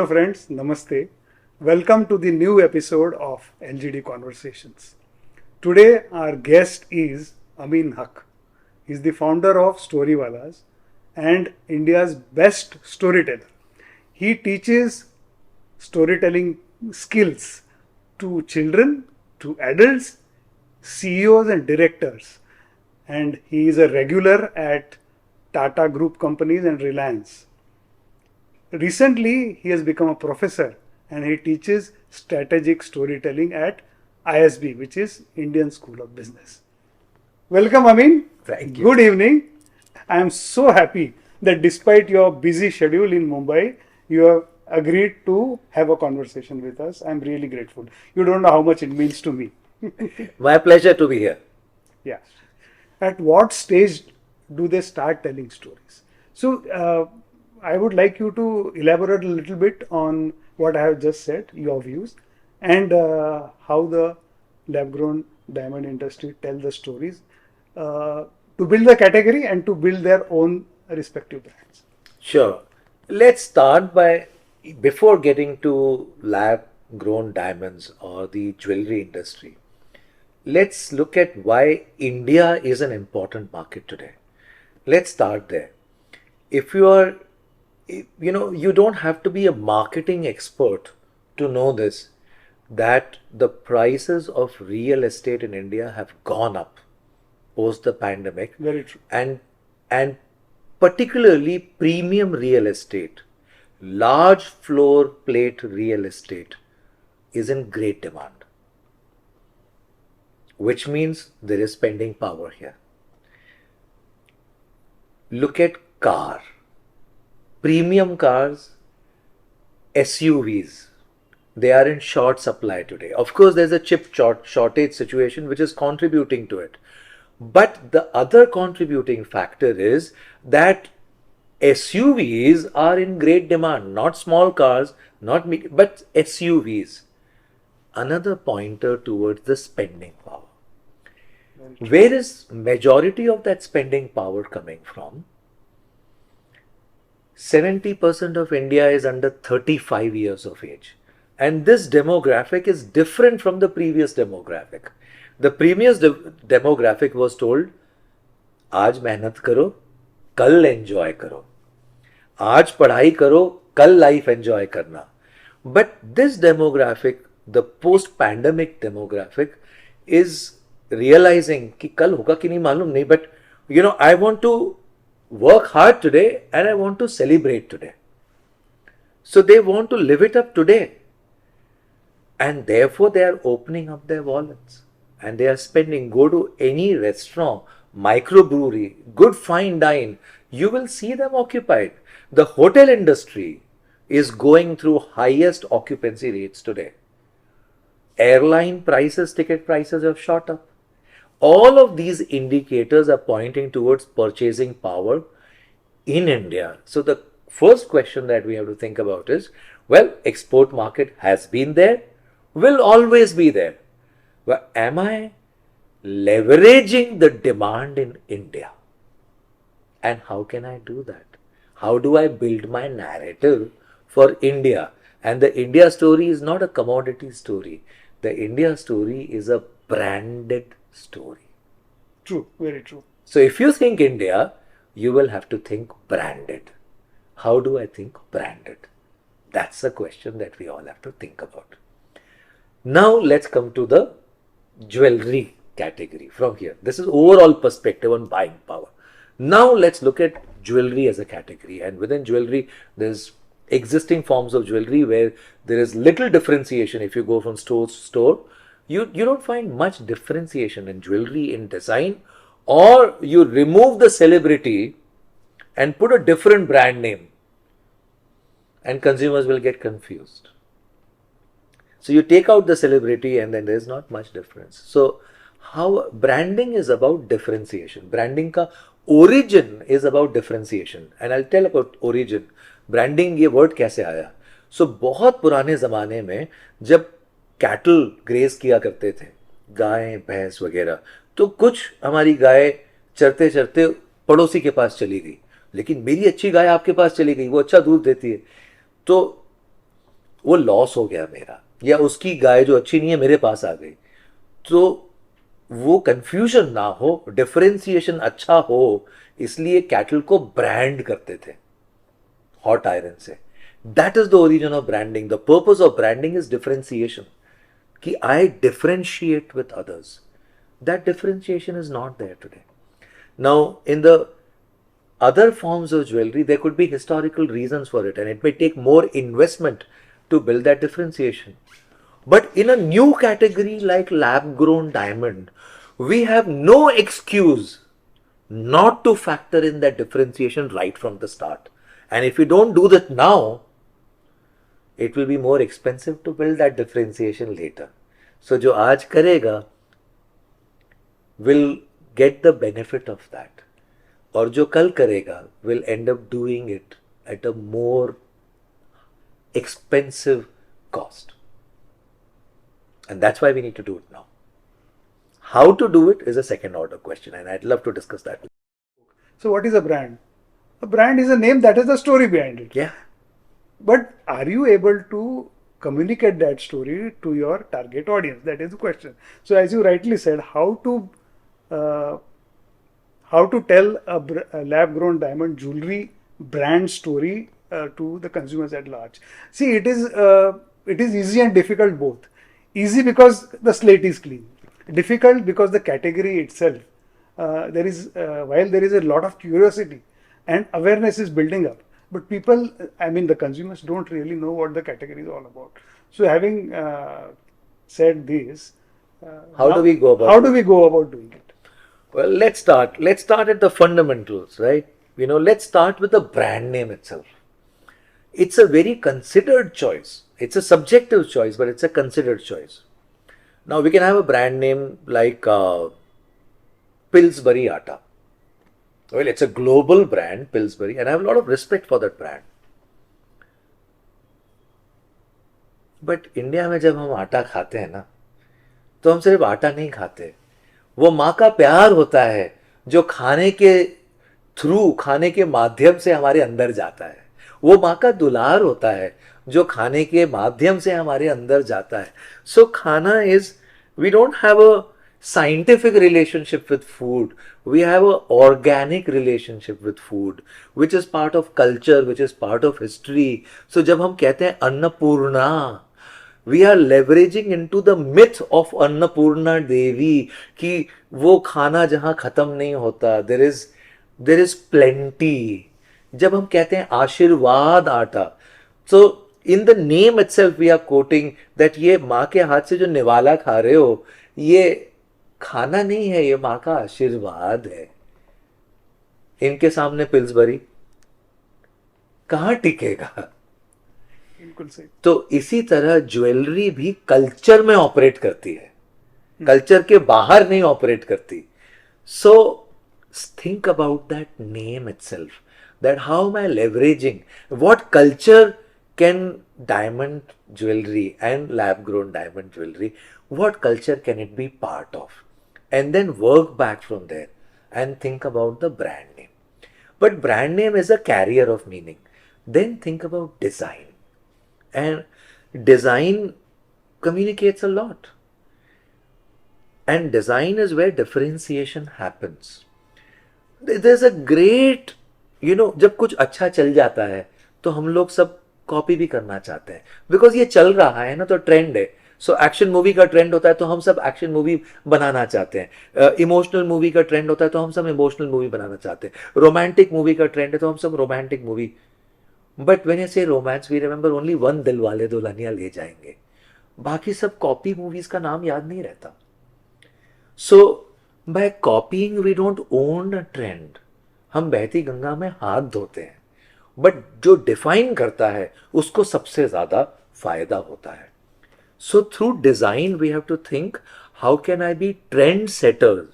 Hello friends, Namaste. Welcome to the new episode of LGD Conversations. Today our guest is Ameen Haque. He is the founder of Storywalas and India's best storyteller. He teaches storytelling skills to children, to adults, CEOs and directors. And he is a regular at Tata Group companies and Reliance. Recently, he has become a professor and he teaches strategic storytelling at ISB, which is Indian School of Business. Welcome, Ameen. Thank you. Good evening. I am so happy that despite your busy schedule in Mumbai, you have agreed to have a conversation with us. I am really grateful. You don't know how much it means to me. My pleasure to be here. Yeah. At what stage do they start telling stories? So, I would like you to elaborate a little bit on what I have just said, your views, and how the lab-grown diamond industry tell the stories to build the category and to build their own respective brands. Sure. Let's start by, before getting to lab-grown diamonds or the jewelry industry, let's look at why India is an important market today. Let's start there. If you are, you don't have to be a marketing expert to know this, that the prices of real estate in India have gone up post the pandemic. Very true. And particularly premium real estate, large floor plate real estate is in great demand, which means there is spending power here. Look at car. Premium cars, SUVs, they are in short supply today. Of course, there's a chip shortage situation which is contributing to it. But the other contributing factor is that SUVs are in great demand, not small cars, not medium, but SUVs. Another pointer towards the spending power. Where is majority of that spending power coming from? 70% of India is under 35 years of age. And this demographic is different from the previous demographic. The previous demographic was told, आज मेहनत करो, कल enjoy करो. आज पढ़ाई करो, कल life enjoy करना. But this demographic, the post-pandemic demographic, is realizing कि कल होगा कि नहीं मालूम नहीं, but I want to work hard today and I want to celebrate today. So they want to live it up today. And therefore they are opening up their wallets and they are spending. Go to any restaurant, microbrewery, good fine dine, you will see them occupied. The hotel industry is going through highest occupancy rates today. Airline prices, ticket prices have shot up. All of these indicators are pointing towards purchasing power in India. So the first question that we have to think about is, well, export market has been there, will always be there. But am I leveraging the demand in India? And how can I do that? How do I build my narrative for India? And the India story is not a commodity story. The India story is a branded story. True, very true. So if you think India, you will have to think branded. How do I think branded? That's a question that we all have to think about. Now let's come to the jewelry category from here. This is overall perspective on buying power. Now let's look at jewelry as a category, and within jewelry there's existing forms of jewelry where there is little differentiation. If you go from store to store, you don't find much differentiation in jewelry, in design, or you remove the celebrity and put a different brand name and consumers will get confused. So you take out the celebrity and then there's not much difference. So how branding is about differentiation. Branding ka origin is about differentiation. And I'll tell about origin. Branding ये word कैसे आया? So बहुत पुराने ज़माने में जब cattle graze किया करते थे, गाय भैंस वगैरह, तो कुछ हमारी गाय चरते चरते पड़ोसी के पास चली गई, लेकिन मेरी अच्छी गाय आपके पास चली गई, वो अच्छा दूध देती है, तो वो लॉस हो गया मेरा, या उसकी गाय जो अच्छी नहीं है मेरे पास आ गई, तो वो कंफ्यूजन ना हो, डिफरेंशिएशन अच्छा हो, इसलिए कैटल को ब्रांड करते थे हॉट आयरन से. That is the origin of branding. The purpose of branding is differentiation, कि I differentiate with others. That differentiation is not there today. Now in the other forms of jewelry, there could be historical reasons for it, and it may take more investment to build that differentiation. But in a new category like lab grown diamond, we have no excuse not to factor in that differentiation right from the start. And if we don't do that now, it will be more expensive to build that differentiation later. So जो आज करेगा will get the benefit of that. और जो कल करेगा will end up doing it at a more expensive cost. And that's why we need to do it now. How to do it is a second order question, and I'd love to discuss that with you. So what is a brand? A brand is a name that has a story behind it. Yeah. But are you able to communicate that story to your target audience? That is the question. So as you rightly said, how to tell a lab-grown diamond jewelry brand story to the consumers at large. See, it is easy and difficult both. Easy because the slate is clean. Difficult because the category itself, while there is a lot of curiosity and awareness is building up, but people, I mean the consumers don't really know what the category is all about. So having said this, How do we go about how do we go about doing it? Well, let's start. Let's start at the fundamentals, right? Let's start with the brand name itself. It's a very considered choice. It's a subjective choice, but it's a considered choice. Now, we can have a brand name like Pillsbury Atta. Well, it's a global brand, Pillsbury, and I have a lot of respect for that brand. But India में जब हम आटा खाते हैं ना, तो हम सिर्फ आटा नहीं खाते. वो माँ का प्यार होता है जो खाने के थ्रू, खाने के माध्यम से हमारे अंदर जाता है. वो माँ का दुलार होता है जो खाने के माध्यम से हमारे अंदर जाता है. सो खाना is, we don't have a scientific relationship with food. We have a organic relationship with food, which is part of culture, which is part of history. So जब हम कहते हैं Annapurna, we are leveraging into the myth of Annapurna देवी, कि वो खाना जहाँ खत्म नहीं होता, there is plenty. जब हम कहते हैं आशीर्वाद आटा, so in the name itself we are quoting that ये माँ के हाथ से जो निवाला खा रहे हो, ये खाना नहीं है, ये माँ का आशीर्वाद है. इनके सामने पिल्सबरी कहाँ टिकेगा? बिल्कुल सही. तो इसी तरह ज्वेलरी भी कल्चर में ऑपरेट करती है, कल्चर के बाहर नहीं ऑपरेट करती. So think about that name itself, that how am I leveraging, what culture can diamond jewellery and lab grown diamond jewellery, what culture can it be part of, and then work back from there and think about the brand name. But brand name is a carrier of meaning. Then think about design, and design communicates a lot, and design is where differentiation happens. There's a great, जब कुछ अच्छा चल जाता है तो हम लोग सब कॉपी भी करना चाहते हैं, बिकॉज ये चल रहा है ना, तो ट्रेंड है. सो एक्शन मूवी का ट्रेंड होता है तो हम सब एक्शन मूवी बनाना चाहते हैं. इमोशनल मूवी का ट्रेंड होता है तो हम सब इमोशनल मूवी बनाना चाहते हैं. रोमांटिक मूवी का ट्रेंड है तो हम सब romantic movie. But when you say romance, we remember only one, Dil Wale Dulhania ले जाएंगे. बाकी सब कॉपी मूवीज का नाम याद नहीं रहता. So by copying we don't own a trend. हम बहती गंगा में हाथ धोते हैं, बट जो डिफाइन करता है उसको सबसे ज्यादा फायदा होता है. So through design, we have to think, how can I be trendsetters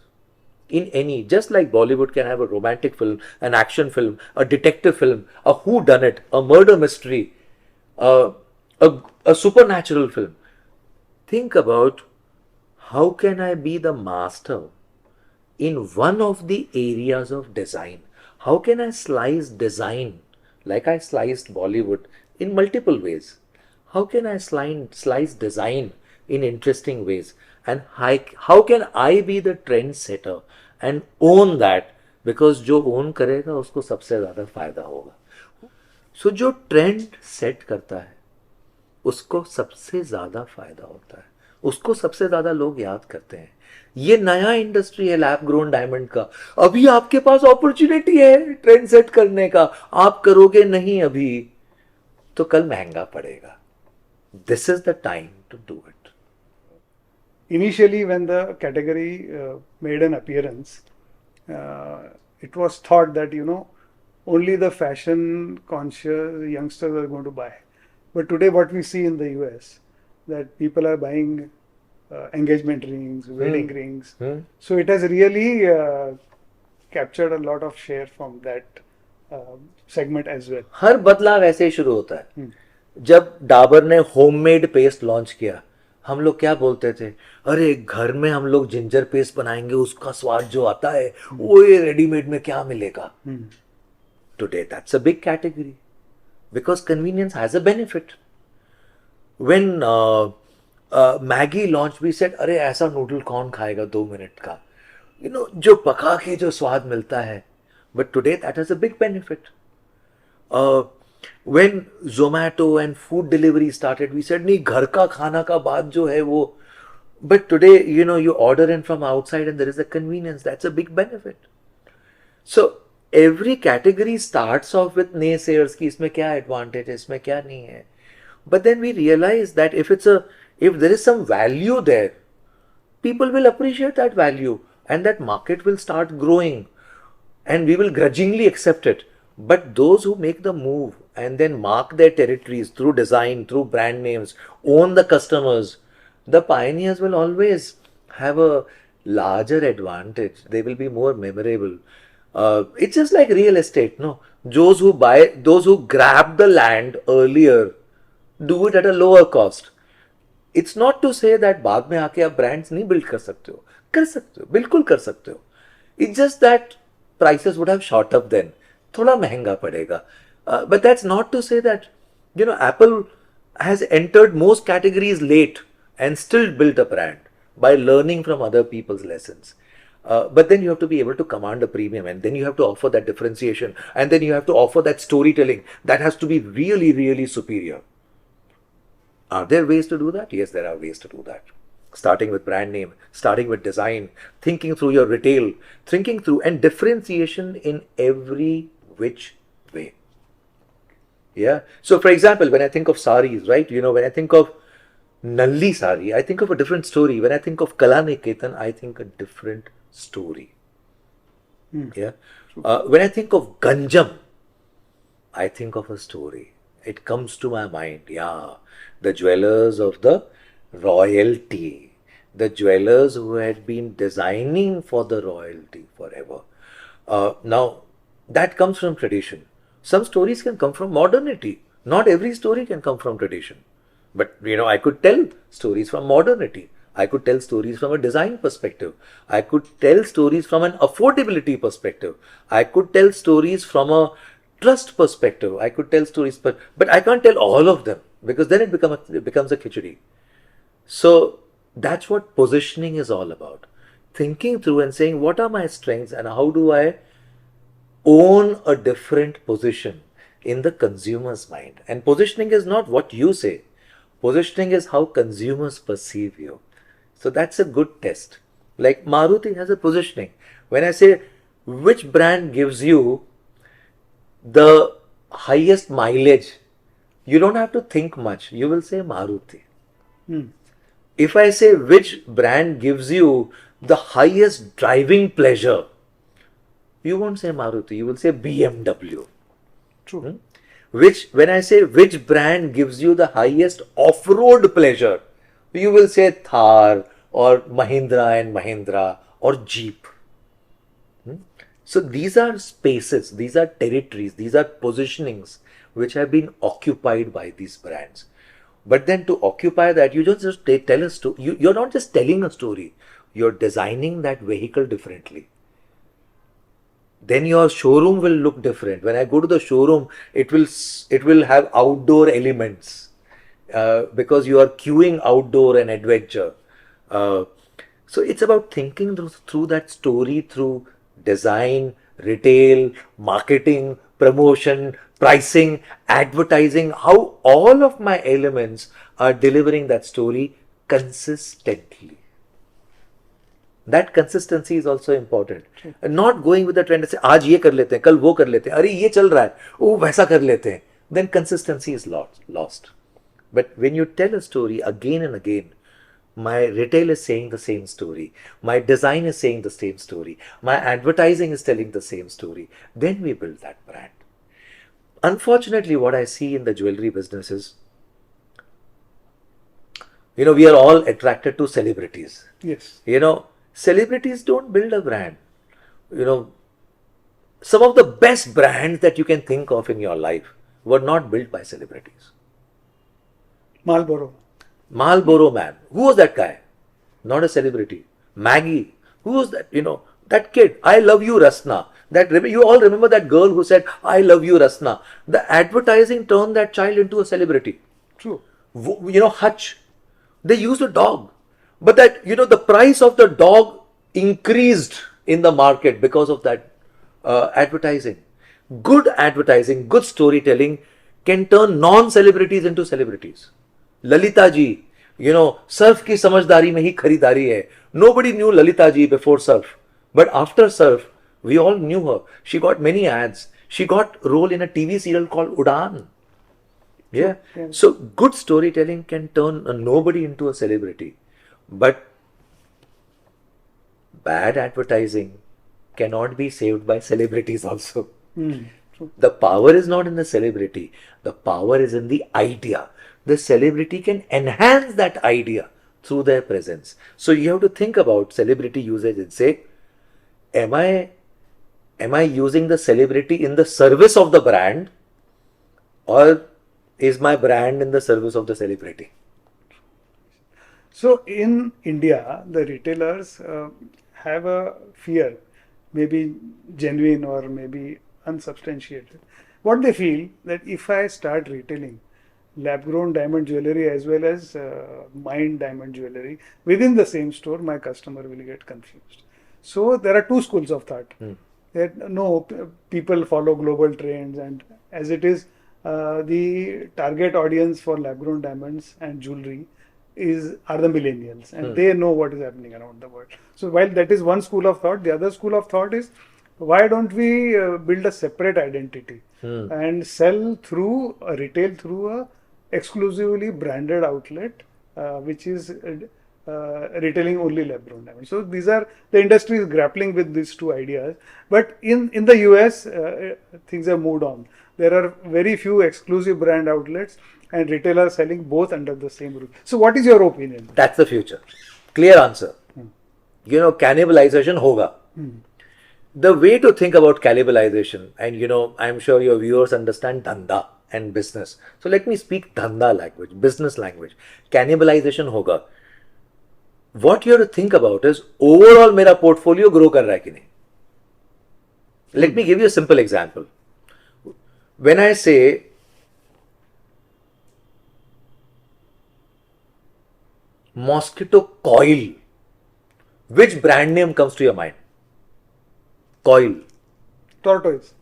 in any, just like Bollywood can have a romantic film, an action film, a detective film, a whodunit, a murder mystery, a supernatural film. Think about, how can I be the master in one of the areas of design? How can I slice design like I sliced Bollywood in multiple ways? How can I slice design in interesting ways? And how can I be the trendsetter and own that? Because जो own करेगा उसको सबसे ज़्यादा फायदा होगा. So जो trend set करता है उसको सबसे ज़्यादा फायदा होता है, उसको सबसे ज़्यादा लोग याद करते हैं. ये नया इंडस्ट्री है लैब ग्रोन डायमंड का. अभी आपके पास अपॉर्चुनिटी है ट्रेंड सेट करने का. आप करोगे नहीं अभी तो कल महंगा पड़ेगा. This is the time to do it. Initially, when the category made an appearance, it was thought that only the fashion conscious youngsters are going to buy. But today, what we see in the US, that people are buying engagement rings, wedding rings. So it has really captured a lot of share from that segment as well. हर बदलाव ऐसे ही शुरू होता है. जब डाबर ने homemade paste launch किया, हम लोग क्या बोलते थे, अरे घर में हम लोग जिंजर पेस्ट बनाएंगे, उसका स्वाद जो आता है वो ये रेडीमेड में क्या मिलेगा. Today that's a big category because convenience has a benefit. When Maggi launch we said, अरे ऐसा नूडल कौन खाएगा 2 मिनट का, जो पका के जो स्वाद मिलता है. But today that has a big benefit. When Zomato and food delivery started, we said, नहीं घर का खाना का बात जो है वो. But today, you order in from outside and there is a convenience. That's a big benefit. So every category starts off with naysayers कि इसमें क्या advantage है, इसमें क्या नहीं है. But then we realize that if there is some value there, people will appreciate that value and that market will start growing and we will grudgingly accept it. But those who make the move and then mark their territories through design, through brand names, own the customers, the pioneers will always have a larger advantage. They will be more memorable. It's just like real estate, no? Those who grab the land earlier do it at a lower cost. It's not to say that बाद में आके आप brands नहीं build कर सकते हो. कर सकते हो, बिल्कुल कर सकते हो. It's just that prices would have shot up then. थोड़ा महंगा पड़ेगा. But that's not to say that, Apple has entered most categories late and still built a brand by learning from other people's lessons. But then you have to be able to command a premium and then you have to offer that differentiation and then you have to offer that storytelling that has to be really, really superior. Are there ways to do that? Yes, there are ways to do that. Starting with brand name, starting with design, thinking through your retail, thinking through and differentiation in every which way. Yeah. So for example, when I think of saris, right? When I think of Nalli sari, I think of a different story. When I think of Kalanikethan, I think a different story. Yeah. When I think of Ganjam, I think of a story. It comes to my mind. Yeah. The jewelers of the royalty. The jewelers who had been designing for the royalty forever. Now, that comes from tradition. Some stories can come from modernity. Not every story can come from tradition. But, I could tell stories from modernity. I could tell stories from a design perspective. I could tell stories from an affordability perspective. I could tell stories from a trust perspective. I could tell stories, but I can't tell all of them because then it becomes a khichdi. So that's what positioning is all about. Thinking through and saying, what are my strengths and how do I own a different position in the consumer's mind? And positioning is not what you say. Positioning is how consumers perceive you. So that's a good test. Like Maruti has a positioning. When I say which brand gives you the highest mileage, you don't have to think much. You will say Maruti. If I say which brand gives you the highest driving pleasure, you won't say Maruti, you will say BMW. True. When I say which brand gives you the highest off-road pleasure, you will say Thar or Mahindra and Mahindra or Jeep. So these are spaces, these are territories, these are positionings which have been occupied by these brands. But then to occupy that, you don't just tell a story. You're not just telling a story. You're designing that vehicle differently. Then your showroom will look different. When I go to the showroom, it will have outdoor elements. because you are queuing outdoor and adventure. Uh, so it's about thinking through that story through design, retail, marketing, promotion, pricing, advertising, how all of my elements are delivering that story consistently. That consistency is also important. And not going with the trend से आज ये कर लेते हैं, कल वो कर लेते हैं, अरे ये चल रहा है, ओ वैसा कर लेते हैं. Then consistency is lost. But when you tell a story again and again, my retail is saying the same story, my design is saying the same story, my advertising is telling the same story, then we build that brand. Unfortunately, what I see in the jewelry business is, we are all attracted to celebrities. Yes. Celebrities don't build a brand. Some of the best brands that you can think of in your life were not built by celebrities. Marlboro Man. Who was that guy? Not a celebrity. Maggie. Who was that? That kid. I love you, Rasna. You all remember that girl who said, I love you, Rasna. The advertising turned that child into a celebrity. True. Hutch. They used a dog. But the price of the dog increased in the market because of that advertising. Good advertising, good storytelling can turn non-celebrities into celebrities. Lalita ji, surf ki samajhdari mein hi kharidari hai. Nobody knew Lalita ji before surf. But after surf, we all knew her. She got many ads. She got role in a TV serial called Udaan. Yeah. So good storytelling can turn a nobody into a celebrity. But bad advertising cannot be saved by celebrities also. The power is not in the celebrity. The power is in the idea. The celebrity can enhance that idea through their presence. So you have to think about celebrity usage and say, am I using the celebrity in the service of the brand, or is my brand in the service of the celebrity? So in India, the retailers have a fear, maybe genuine or maybe unsubstantiated. What they feel that if I start retailing lab-grown diamond jewelry as well as mined diamond jewelry within the same store, my customer will get confused. So there are two schools of thought. That people follow global trends, and as it is, the target audience for lab-grown diamonds and jewelry are the millennials, and they know what is happening around the world. So while that is one school of thought, the other school of thought is, why don't we build a separate identity and sell through retail through a exclusively branded outlet, which is retailing only lab-grown diamonds. So these are the industry is grappling with these two ideas. But in the US, things have moved on. There are very few exclusive brand outlets and retailers selling both under the same roof. So what is your opinion? That's the future. Clear answer. Cannibalization hoga. The way to think about cannibalization, and I'm sure your viewers understand dhanda and business. So let me speak dhanda language, business language. Cannibalization hoga. What you have to think about is, overall mera portfolio grow kar raha hai ki nahi? Let me give you a simple example. When I say mosquito coil, which brand name comes to your mind? Coil. Tortoise.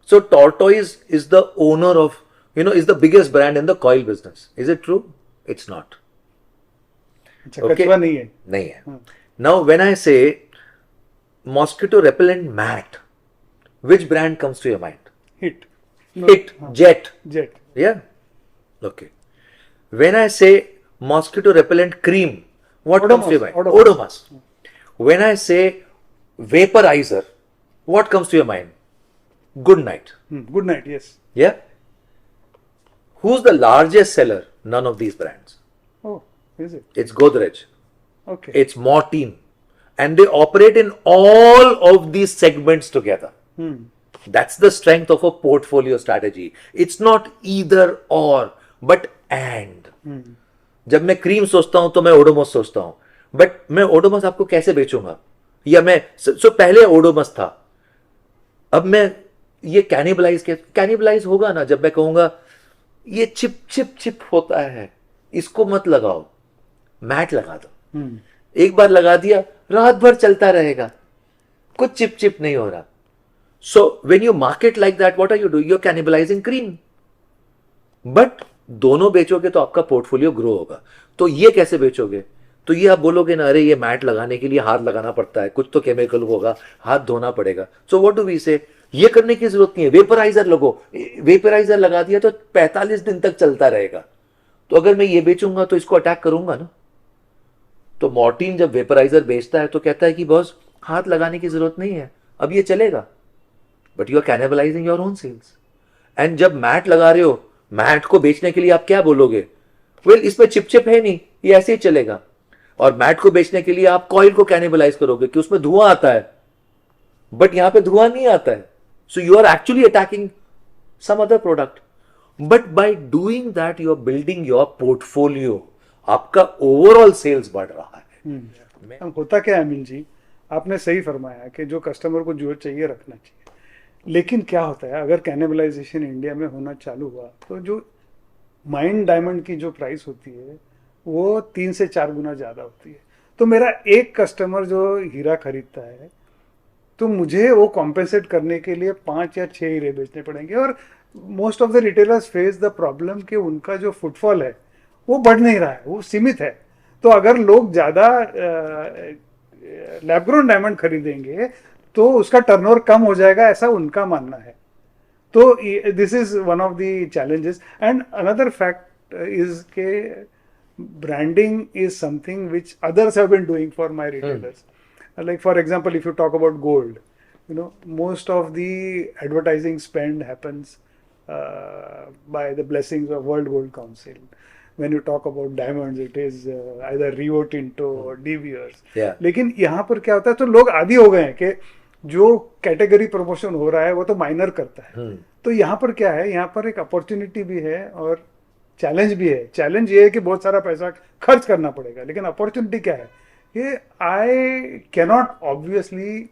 So Tortoise is the owner of, is the biggest brand in the coil business. Is it true? It's not. Okay. Nahi hai. Now when I say mosquito repellent mat, which brand comes to your mind? Hit. Jet. Yeah. Okay. When I say mosquito repellent cream, what comes to your mind? Odomas. When I say vaporizer, what comes to your mind? Good night. Good night, yes. Yeah. Who's the largest seller? None of these brands. Oh, is it? It's Godrej. Okay. It's Mortein. And they operate in all of these segments together. That's the strength of a portfolio strategy. It's not either or, but and. जब मैं cream सोचता हूं तो मैं ओडोमॉस सोचता हूं, but मैं ओडोमॉस आपको कैसे बेचूंगा? या मैं पहले ओडोमॉस था, अब मैं ये कैनिबलाइज होगा ना जब मैं कहूंगा ये चिप चिप चिप होता है, इसको मत लगाओ, मैट लगा दो। एक बार लगा दिया, रात भर चलता रहेगा, कुछ चिप चिप नहीं हो रहा। So when you market like that, what are you doing? You are cannibalising cream. But दोनों बेचोगे तो आपका पोर्टफोलियो ग्रो होगा। तो ये कैसे बेचोगे? तो ये आप बोलोगे ना, अरे ये मैट लगाने के लिए हाथ लगाना पड़ता है, कुछ तो केमिकल होगा, हाथ धोना पड़ेगा। सो व्हाट डू वी से? ये करने की जरूरत नहीं है, वेपराइजर लगो। वेपराइजर लगा दिया तो 45 दिन तक चलता रहेगा। तो अगर मैं ये बेचूंगा तो इसको अटैक करूंगा ना। तो मॉर्टिन जब वेपराइजर बेचता है तो कहता है कि बॉस, हाथ लगाने की जरूरत नहीं है, अब ये चलेगा। But you are cannibalising your own sales. And जब मैट लगा रहे हो, मैट को बेचने के लिए आप क्या बोलोगे? वेल, इसमें चिपचिप है नहीं, ये ऐसे ही चलेगा। और मैट को बेचने के लिए आप कॉइल को कैनिबलाइज करोगे कि उसमें धुआं आता है, बट यहां पे धुआं नहीं आता है। So you are actually attacking some other product. But by doing that you are building your portfolio, आपका ओवरऑल सेल्स बढ़ रहा है। होता क्या है अमीन जी, आपने सही फरमाया कि जो कस्टमर को जो चाहिए रखना चाहिए। लेकिन क्या होता है, अगर कैनिबलाइजेशन इंडिया में होना चालू हुआ तो जो माइंड डायमंड की जो प्राइस होती है वो 3 से 4 गुना ज़्यादा होती है। तो मेरा एक कस्टमर जो हीरा खरीदता है तो मुझे वो कॉम्पेंसेट करने के लिए 5 या 6 हीरे बेचने पड़ेंगे। और most of the retailers face the problem कि उनका जो फुटफॉल है वो बढ़ नहीं रहा है, वो सीमित है। तो अगर लोग ज़्यादा लैब ग्रोन डायमंड खरीदेंगे तो उसका टर्नओवर कम हो जाएगा, ऐसा उनका मानना है। तो this is one of the challenges. And another fact is के branding is something which others have been doing for my retailers. Like for example, if you talk about gold, you know, most of the advertising spend happens by the blessings of World Gold Council. When you talk about diamonds, it is either Rio Tinto or De Beers. Yeah. लेकिन यहाँ पर क्या होता है, तो लोग आदी हो गए हैं कि जो कैटेगरी प्रमोशन हो रहा है वो तो माइनर करता है। तो यहाँ पर क्या है, यहाँ पर एक अपॉर्चुनिटी भी है और चैलेंज भी है। चैलेंज ये है कि बहुत सारा पैसा खर्च करना पड़ेगा, लेकिन अपॉर्चुनिटी क्या है कि I can not obviously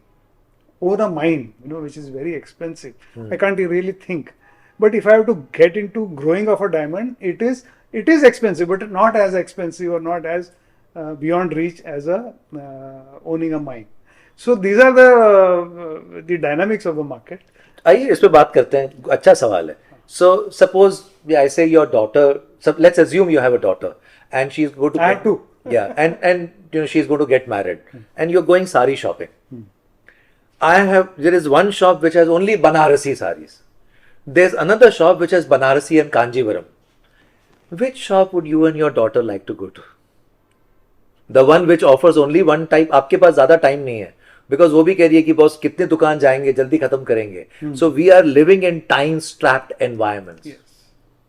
own a mine, you know, which is very expensive. I can't really think. But if I have to get into growing of a diamond, it is expensive, but not as expensive or not as beyond reach as a owning a mine. So these are the dynamics of the market. आइए इस पे बात करते हैं। अच्छा सवाल है। So suppose I say your daughter, so let's assume you have a daughter and she's going to I have two. Yeah, and you know she's going to get married and you're going sari shopping. There is one shop which has only Banarasi saris. There's another shop which has Banarasi and Kanjivaram. Which shop would you and your daughter like to go to? The one which offers only one type. आपके पास ज़्यादा time नहीं है, because वो भी कह रही है कि बॉस कितने दुकान जाएंगे, जल्दी खत्म करेंगे. So we are living in time-strapped environments. Yes,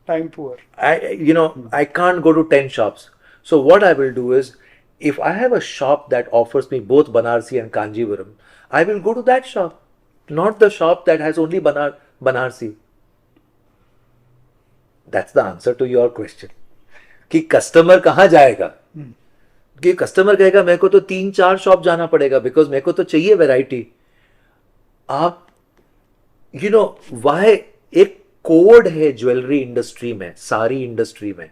time poor. I can't go to 10 shops. So what I will do is, if I have a shop that offers me both Banarsi and Kanjivaram, I will go to that shop, not the shop that has only Banarsi. That's the answer to your question. कि customer कहाँ जाएगा? कि customer कहेगा मेरे को तो 3-4 shop जाना पड़ेगा, बिकॉज मेरे को तो चाहिए वैरायटी। आप वाई एक कोड है ज्वेलरी इंडस्ट्री में, सारी इंडस्ट्री में,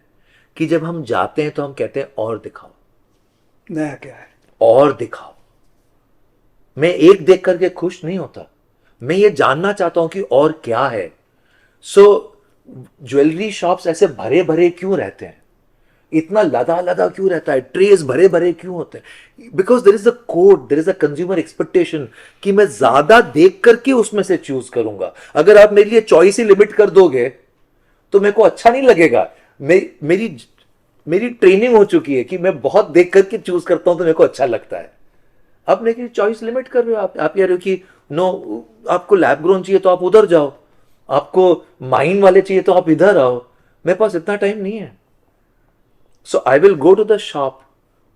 कि जब हम जाते हैं तो हम कहते हैं और दिखाओ, नया क्या है, और दिखाओ। मैं एक देख करके खुश नहीं होता, मैं ये जानना चाहता हूं कि और क्या है। सो ज्वेलरी शॉप्स ऐसे भरे भरे क्यों रहते हैं, इतना लदा लदा क्यों रहता है, ट्रेस भरे भरे क्यों होते हैं? Because there is a code, there is a consumer expectation कि मैं ज्यादा देख करके उसमें से चूज करूंगा। अगर आप मेरे लिए चॉइस ही लिमिट कर दोगे तो मेरे को अच्छा नहीं लगेगा। मेरी ट्रेनिंग हो चुकी है कि मैं बहुत देख करके चूज करता हूं तो मेरे को अच्छा लगता है। अब लेकिन चॉइस लिमिट कर रहे हो आप कह रहे हो कि नो, आपको लैब ग्रोन चाहिए तो आप उधर जाओ, आपको माइन वाले चाहिए तो आप इधर आओ। मेरे पास इतना टाइम नहीं है। So I will go to the shop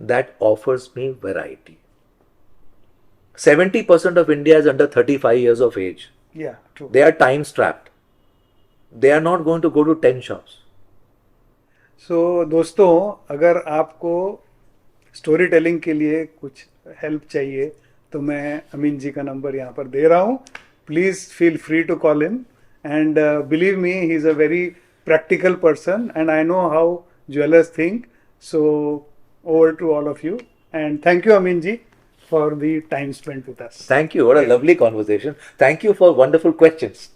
that offers me variety. 70% of India is under 35 years of age. Yeah, true. They are time strapped. They are not going to go to 10 shops. So दोस्तों, अगर आपको story telling के लिए कुछ help चाहिए तो मैं अमीन जी का नंबर यहाँ पर दे रहा हूँ। Please feel free to call him and believe me, he is a very practical person, and I know how jewelers think. So over to all of you, and thank you, Aminji, for the time spent with us. Thank you. What a lovely conversation. Thank you for wonderful questions.